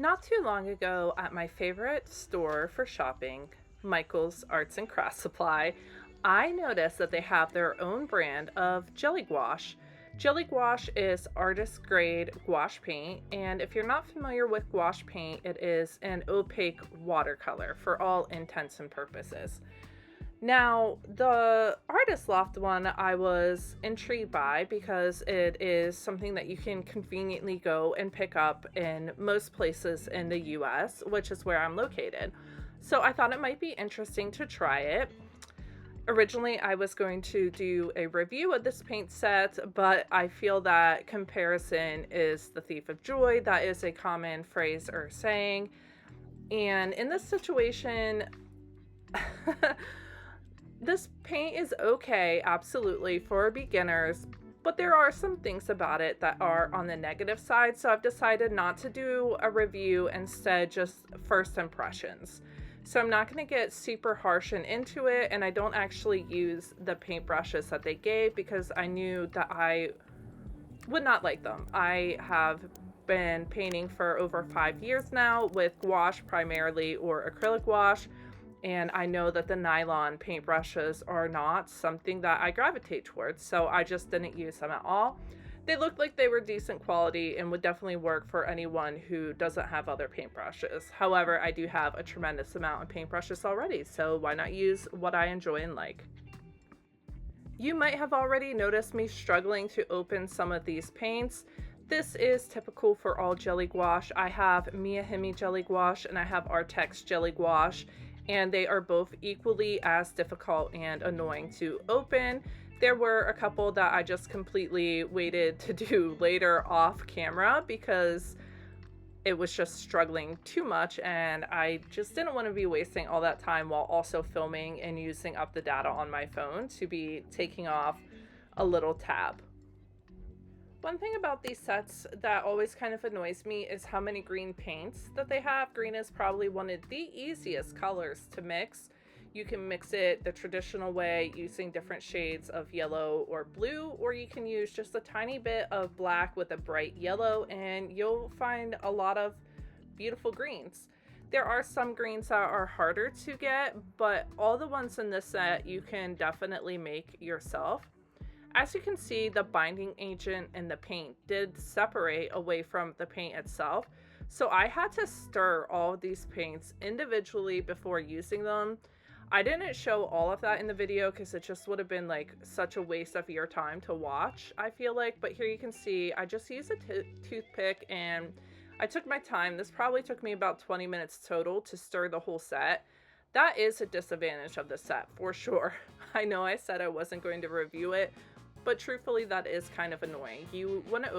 Not too long ago, at my favorite store for shopping, Michael's Arts and Crafts Supply, I noticed that they have their own brand of jelly gouache. Jelly gouache is artist grade gouache paint, and if you're not familiar with gouache paint, it is an opaque watercolor for all intents and purposes. Now, the Artist Loft one I was intrigued by because it is something that you can conveniently go and pick up in most places in the US, which is where I'm located. So I thought it might be interesting to try it. Originally, I was going to do a review of this paint set, but I feel that comparison is the thief of joy. That is a common phrase or saying. And in this situation, this paint is okay, absolutely, for beginners, but there are some things about it that are on the negative side, so I've decided not to do a review, instead just first impressions. So I'm not going to get super harsh and into it, and I don't actually use the paintbrushes that they gave because I knew that I would not like them. I have been painting for over 5 years now with gouache primarily, or acrylic gouache, and I know that the nylon paintbrushes are not something that I gravitate towards, so I just didn't use them at all. They looked like they were decent quality and would definitely work for anyone who doesn't have other paintbrushes. However, I do have a tremendous amount of paintbrushes already, so why not use what I enjoy and like? You might have already noticed me struggling to open some of these paints. This is typical for all jelly gouache. I have Micheal jelly gouache and I have Artex jelly gouache, and they are both equally as difficult and annoying to open. There were a couple that I just completely waited to do later off camera because it was just struggling too much, and I just didn't want to be wasting all that time while also filming and using up the data on my phone to be taking off a little tab. One thing about these sets that always kind of annoys me is how many green paints that they have. Green is probably one of the easiest colors to mix. You can mix it the traditional way using different shades of yellow or blue, or you can use just a tiny bit of black with a bright yellow and you'll find a lot of beautiful greens. There are some greens that are harder to get, but all the ones in this set you can definitely make yourself. As you can see, the binding agent and the paint did separate away from the paint itself, so I had to stir all of these paints individually before using them. I didn't show all of that in the video because it just would have been like such a waste of your time to watch, I feel like, but here you can see I just used a toothpick and I took my time. This probably took me about 20 minutes total to stir the whole set. That is a disadvantage of the set for sure. I know I said I wasn't going to review it, but truthfully, that is kind of annoying. You want to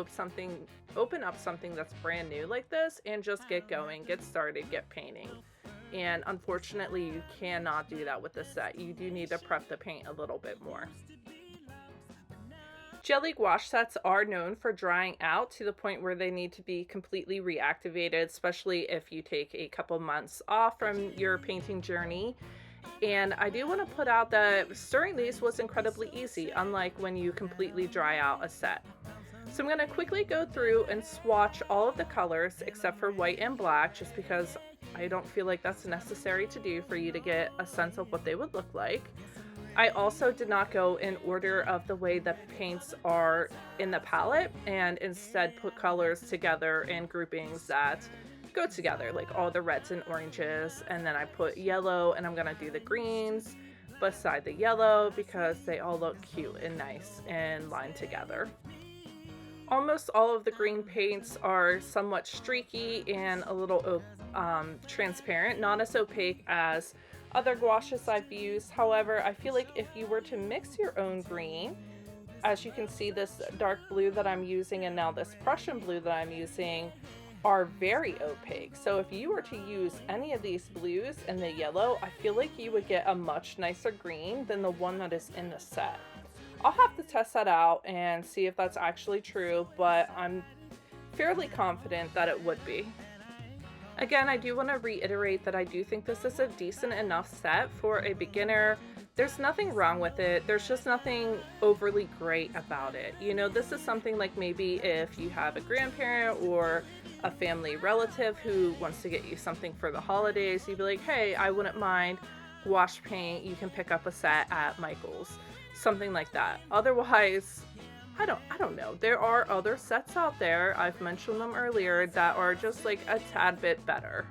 open up something that's brand new like this and just get going, get started, get painting. And unfortunately, you cannot do that with this set. You do need to prep the paint a little bit more. Jelly gouache sets are known for drying out to the point where they need to be completely reactivated, especially if you take a couple months off from your painting journey. And I do want to put out that stirring these was incredibly easy, unlike when you completely dry out a set. So I'm going to quickly go through and swatch all of the colors except for white and black, just because I don't feel like that's necessary to do for you to get a sense of what they would look like. I also did not go in order of the way the paints are in the palette, and instead put colors together in groupings that go together, like all the reds and oranges, and then I put yellow, and I'm gonna do the greens beside the yellow because they all look cute and nice and lined together. Almost all of the green paints are somewhat streaky and a little transparent, not as opaque as other gouaches I've used. However, I feel like if you were to mix your own green, as you can see, this dark blue that I'm using and now this Prussian blue that I'm using are very opaque. So if you were to use any of these blues and the yellow, I feel like you would get a much nicer green than the one that is in the set. I'll have to test that out and see if that's actually true, but I'm fairly confident that it would be. Again, I do want to reiterate that I do think this is a decent enough set for a beginner. There's nothing wrong with it. There's just nothing overly great about it. You know, this is something like maybe if you have a grandparent or a family relative who wants to get you something for the holidays, you'd be like, hey, I wouldn't mind gouache paint. You can pick up a set at Michael's, something like that. Otherwise, I don't know. There are other sets out there, I've mentioned them earlier, that are just like a tad bit better.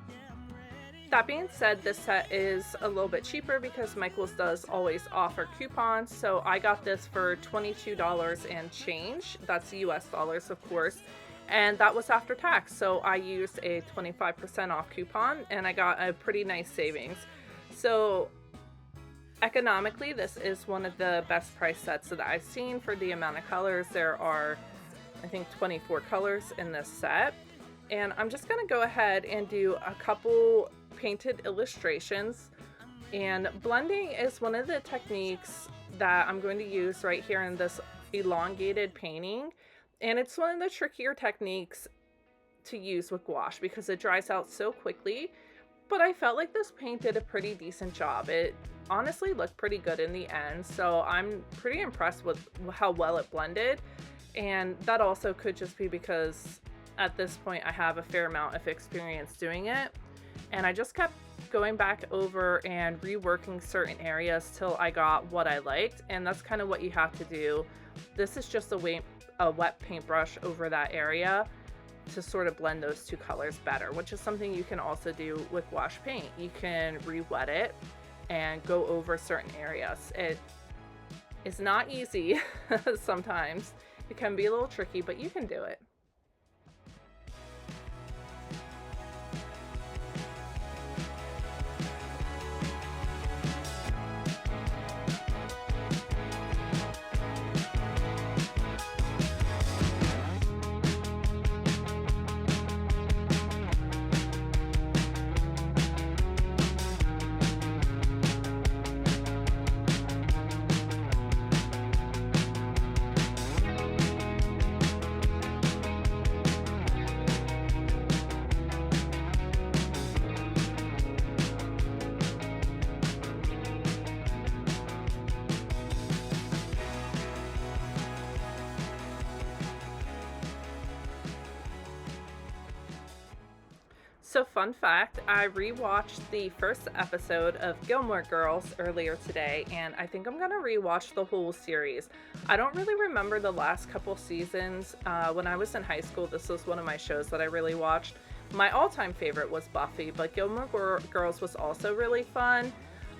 That being said, this set is a little bit cheaper because Michael's does always offer coupons. So I got this for $22 and change. That's US dollars, of course. And that was after tax. So I used a 25% off coupon and I got a pretty nice savings. So economically, this is one of the best price sets that I've seen for the amount of colors. There are, I think, 24 colors in this set. And I'm just going to go ahead and do a couple painted illustrations. And blending is one of the techniques that I'm going to use right here in this elongated painting. And it's one of the trickier techniques to use with gouache because it dries out so quickly. But I felt like this paint did a pretty decent job. It honestly looked pretty good in the end. So I'm pretty impressed with how well it blended. And that also could just be because at this point I have a fair amount of experience doing it. And I just kept going back over and reworking certain areas till I got what I liked. And that's kind of what you have to do. This is just a wet paintbrush over that area to sort of blend those two colors better, which is something you can also do with gouache paint. You can re-wet it and go over certain areas. It is not easy sometimes. It can be a little tricky, but you can do it. So fun fact, I rewatched the first episode of Gilmore Girls earlier today, and I think I'm going to rewatch the whole series. I don't really remember the last couple seasons. When I was in high school, this was one of my shows that I really watched. My all-time favorite was Buffy, but Gilmore Girls was also really fun.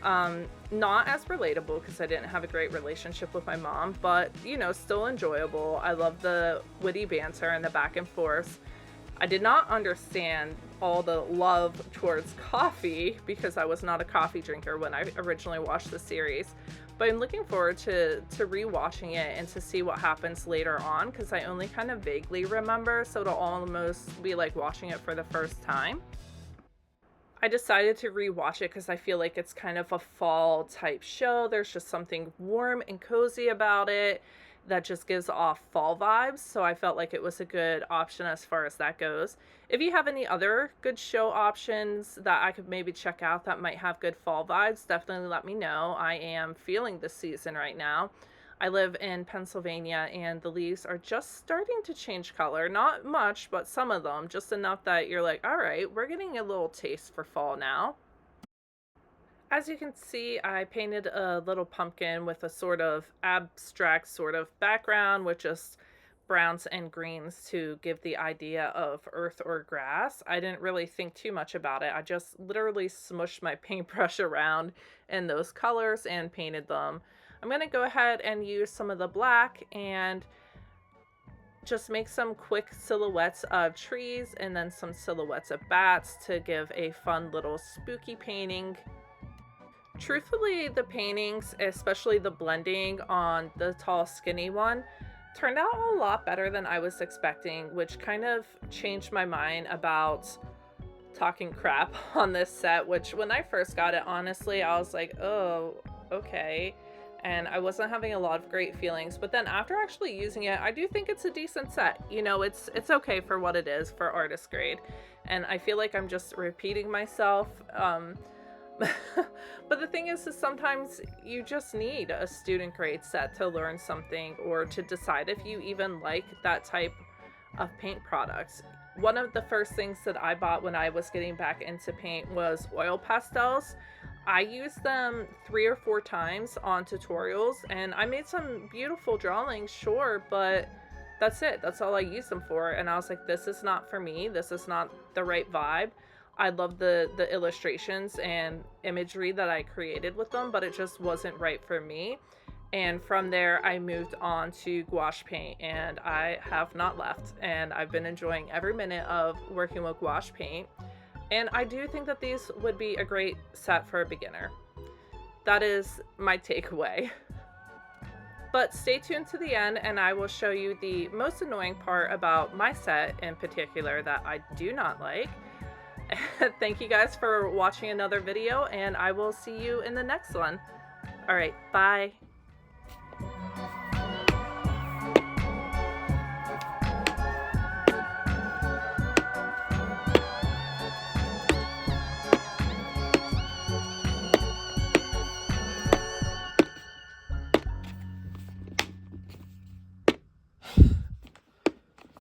Not as relatable because I didn't have a great relationship with my mom, but, you know, still enjoyable. I love the witty banter and the back and forth. I did not understand all the love towards coffee because I was not a coffee drinker when I originally watched the series. But I'm looking forward to rewatching it and to see what happens later on because I only kind of vaguely remember, so it'll almost be like watching it for the first time. I decided to rewatch it because I feel like it's kind of a fall type show. There's just something warm and cozy about it that just gives off fall vibes, so I felt like it was a good option as far as that goes. If you have any other good show options that I could maybe check out that might have good fall vibes, definitely let me know. I am feeling this season right now. I live in Pennsylvania and the leaves are just starting to change color. Not much, but some of them, just enough that you're like, all right, we're getting a little taste for fall now. As you can see, I painted a little pumpkin with a sort of abstract sort of background with just browns and greens to give the idea of earth or grass. I didn't really think too much about it. I just literally smushed my paintbrush around in those colors and painted them. I'm going to go ahead and use some of the black and just make some quick silhouettes of trees and then some silhouettes of bats to give a fun little spooky painting. Truthfully, the paintings, especially the blending on the tall skinny one, turned out a lot better than I was expecting, which kind of changed my mind about talking crap on this set, which when I first got it, honestly, I was like, oh, okay. And I wasn't having a lot of great feelings, but then after actually using it, I do think it's a decent set. You know, it's okay for what it is for artist grade. And I feel like I'm just repeating myself. But the thing is sometimes you just need a student grade set to learn something or to decide if you even like that type of paint products. One of the first things that I bought when I was getting back into paint was oil pastels. I used them 3 or 4 times on tutorials and I made some beautiful drawings, sure, but that's it. That's all I used them for. And I was like, this is not for me. This is not the right vibe. I love the illustrations and imagery that I created with them, but it just wasn't right for me. And from there, I moved on to gouache paint, and I have not left. And I've been enjoying every minute of working with gouache paint. And I do think that these would be a great set for a beginner. That is my takeaway. But stay tuned to the end, and I will show you the most annoying part about my set in particular that I do not like. Thank you guys for watching another video, and I will see you in the next one. All right, bye.